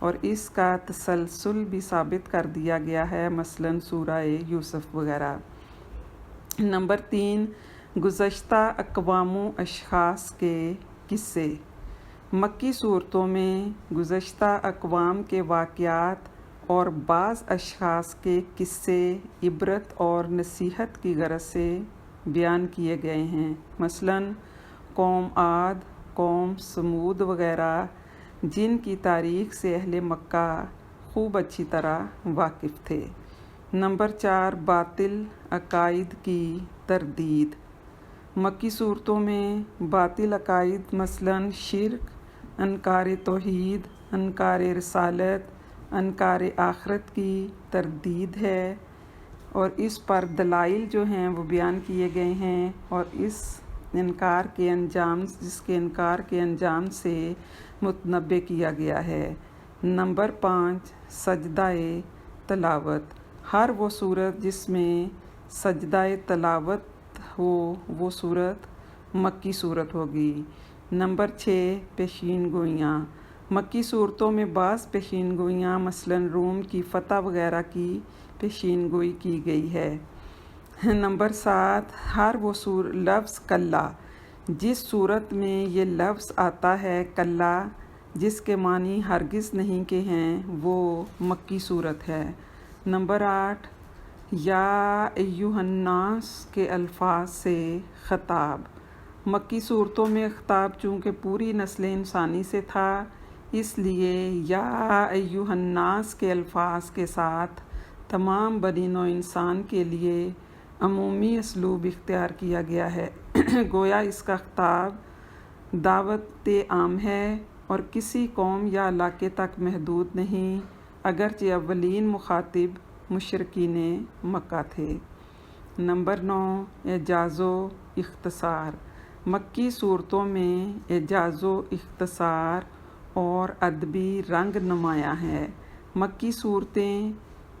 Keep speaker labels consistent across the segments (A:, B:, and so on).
A: اور اس کا تسلسل بھی ثابت کر دیا گیا ہے، مثلاً سورہ یوسف وغیرہ۔ نمبر 3، گزشتہ اقوام و اشخاص کے قصے۔ مکی صورتوں میں گزشتہ اقوام کے واقعات اور بعض اشخاص کے قصے عبرت اور نصیحت کی غرض سے بیان کیے گئے ہیں، مثلاً قوم عاد، قوم سمود وغیرہ، جن کی تاریخ سے اہل مکہ خوب اچھی طرح واقف تھے۔ نمبر 4، باطل عقائد کی تردید۔ مکی صورتوں میں باطل عقائد مثلاً شرک، انکار توحید، انکار رسالت، انکار آخرت کی تردید ہے، اور اس پر دلائل جو ہیں وہ بیان کیے گئے ہیں، اور جس کے انکار کے انجام سے متنبع کیا گیا ہے۔ نمبر 5، سجدہ تلاوت۔ ہر وہ صورت جس میں سجدہ تلاوت ہو وہ صورت مکی صورت ہوگی۔ نمبر 6، پیشین گوئیاں۔ مکی صورتوں میں بعض پیشین گوئیاں مثلاً روم کی فتح وغیرہ کی پیشین گوئی کی گئی ہے۔ نمبر 7، ہر وہ لفظ کلا، جس صورت میں یہ لفظ آتا ہے کلا، جس کے معنی ہرگز نہیں کے ہیں، وہ مکی صورت ہے۔ نمبر 8، یا ایھا الناس کے الفاظ سے خطاب۔ مکی صورتوں میں خطاب چونکہ پوری نسل انسانی سے تھا، اس لیے یا ایھا الناس کے الفاظ کے ساتھ تمام بنی نوع انسان کے لیے عمومی اسلوب اختیار کیا گیا ہے، گویا اس کا خطاب دعوت عام ہے اور کسی قوم یا علاقے تک محدود نہیں، اگرچہ اولین مخاطب مشرکین مکہ تھے۔ نمبر 9، اعجاز و اختصار۔ مکی صورتوں میں اعجاز و اختصار اور ادبی رنگ نمایاں ہے۔ مکی صورتیں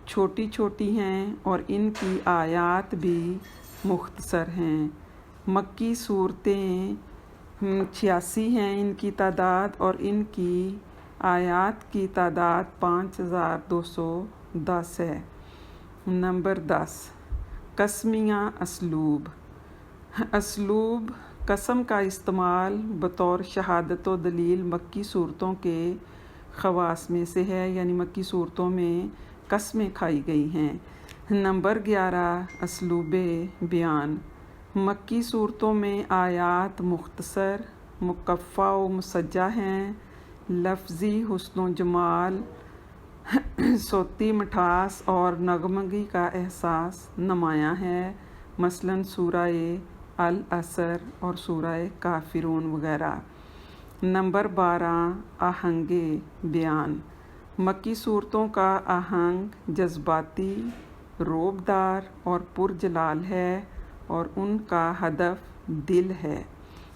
A: چھوٹی چھوٹی ہیں اور ان کی آیات بھی مختصر ہیں۔ مکی صورتیں 86 ہیں ان کی تعداد، اور ان کی آیات کی تعداد 5210 ہے۔ نمبر 10، قسمیہ اسلوب۔ اسلوب قسم کا استعمال بطور شہادت و دلیل مکی صورتوں کے خواص میں سے ہے، یعنی مکی صورتوں میں قسمیں کھائی گئی ہیں۔ نمبر 11، اسلوب بیان۔ مکی صورتوں میں آیات مختصر، مکفّہ و مسجع ہیں، لفظی حسن و جمال، صوتی مٹھاس اور نغمگی کا احساس نمایاں ہے، مثلاً سورہ العصر اور سورہ کافرون وغیرہ۔ نمبر 12، آہنگ بیان۔ مکی صورتوں کا آہنگ جذباتی، رعبدار اور پرجلال ہے، اور ان کا ہدف دل ہے۔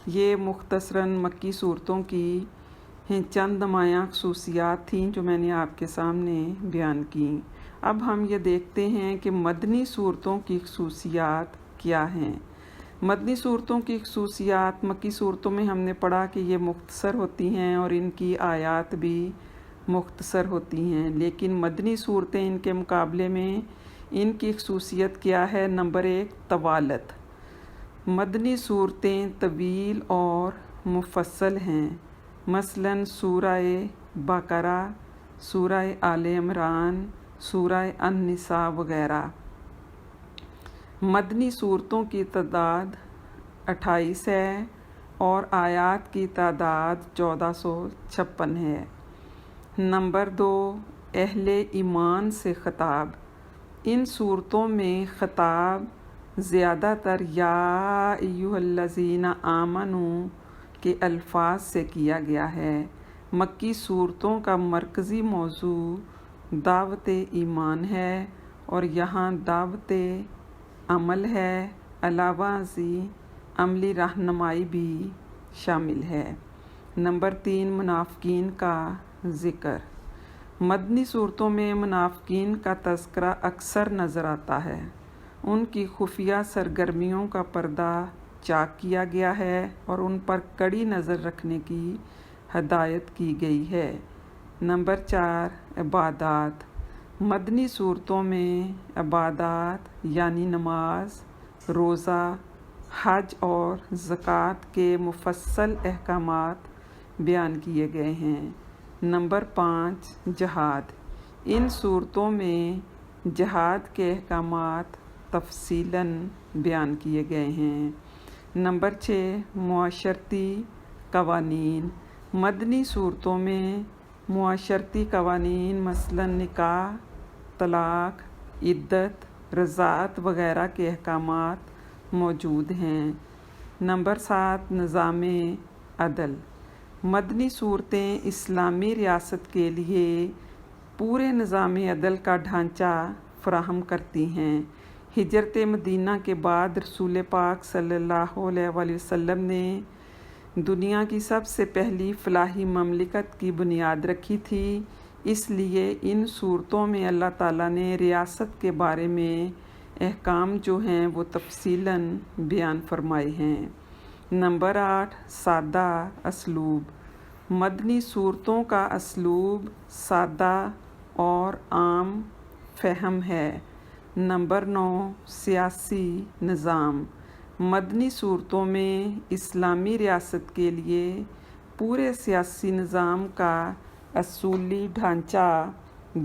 A: یہ مختصراً مکی صورتوں کی چند نمایاں خصوصیات تھیں جو میں نے آپ کے سامنے بیان کیں۔ اب ہم یہ دیکھتے ہیں کہ مدنی صورتوں کی خصوصیات کیا ہیں۔ مدنی صورتوں کی خصوصیات، مکی صورتوں میں ہم نے پڑھا کہ یہ مختصر ہوتی ہیں اور ان کی آیات بھی مختصر ہوتی ہیں، لیکن مدنی صورتیں ان کے مقابلے میں ان کی خصوصیت کیا ہے؟ نمبر 1، طوالت۔ مدنی صورتیں طویل اور مفصل ہیں، مثلاً سورہ بقرہ، سورہ آل عمران، سورہ النساء وغیرہ۔ مدنی صورتوں کی تعداد 28 ہے اور آیات کی تعداد 1456 ہے۔ نمبر 2، اہل ایمان سے خطاب۔ ان صورتوں میں خطاب زیادہ تر یا ایھا الذین آمنوا کے الفاظ سے کیا گیا ہے۔ مکی صورتوں کا مرکزی موضوع دعوت ایمان ہے اور یہاں دعوت عمل ہے، علاوہ ازیں عملی رہنمائی بھی شامل ہے۔ نمبر 3، منافقین کا ذکر۔ مدنی صورتوں میں منافقین کا تذکرہ اکثر نظر آتا ہے۔ ان کی خفیہ سرگرمیوں کا پردہ چاک کیا گیا ہے اور ان پر کڑی نظر رکھنے کی ہدایت کی گئی ہے۔ نمبر 4 عبادات۔ مدنی صورتوں میں عبادات یعنی نماز، روزہ، حج اور زکوٰۃ کے مفصل احکامات بیان کیے گئے ہیں۔ نمبر 5 جہاد۔ ان صورتوں میں جہاد کے احکامات تفصیلاً بیان کیے گئے ہیں۔ نمبر 6 معاشرتی قوانین۔ مدنی صورتوں میں معاشرتی قوانین مثلاً نکاح، طلاق، عدت، رضاعت وغیرہ کے احکامات موجود ہیں۔ نمبر 7 نظام عدل۔ مدنی صورتیں اسلامی ریاست کے لیے پورے نظام عدل کا ڈھانچہ فراہم کرتی ہیں۔ ہجرت مدینہ کے بعد رسول پاک صلی اللہ علیہ وآلہ وسلم نے دنیا کی سب سے پہلی فلاحی مملکت کی بنیاد رکھی تھی، اس لیے ان صورتوں میں اللہ تعالیٰ نے ریاست کے بارے میں احکام جو ہیں وہ تفصیلاً بیان فرمائے ہیں۔ نمبر 8 سادہ اسلوب۔ مدنی صورتوں کا اسلوب سادہ اور عام فہم ہے۔ نمبر 9 سیاسی نظام۔ مدنی صورتوں میں اسلامی ریاست کے لیے پورے سیاسی نظام کا اصولی ڈھانچہ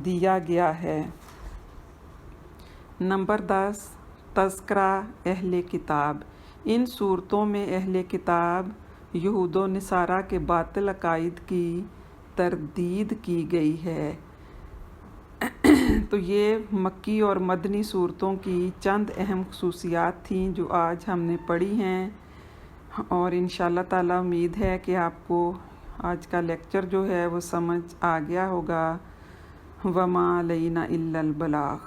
A: دیا گیا ہے۔ نمبر 10 تذکرہ اہل کتاب۔ ان صورتوں میں اہل کتاب یہود و نصارہ کے باطل عقائد کی تردید کی گئی ہے۔ تو یہ مکی اور مدنی صورتوں کی چند اہم خصوصیات تھیں جو آج ہم نے پڑھی ہیں، اور انشاءاللہ تعالیٰ امید ہے کہ آپ کو آج کا لیکچر جو ہے وہ سمجھ آ گیا ہوگا۔ وما علینا الا البلاغ۔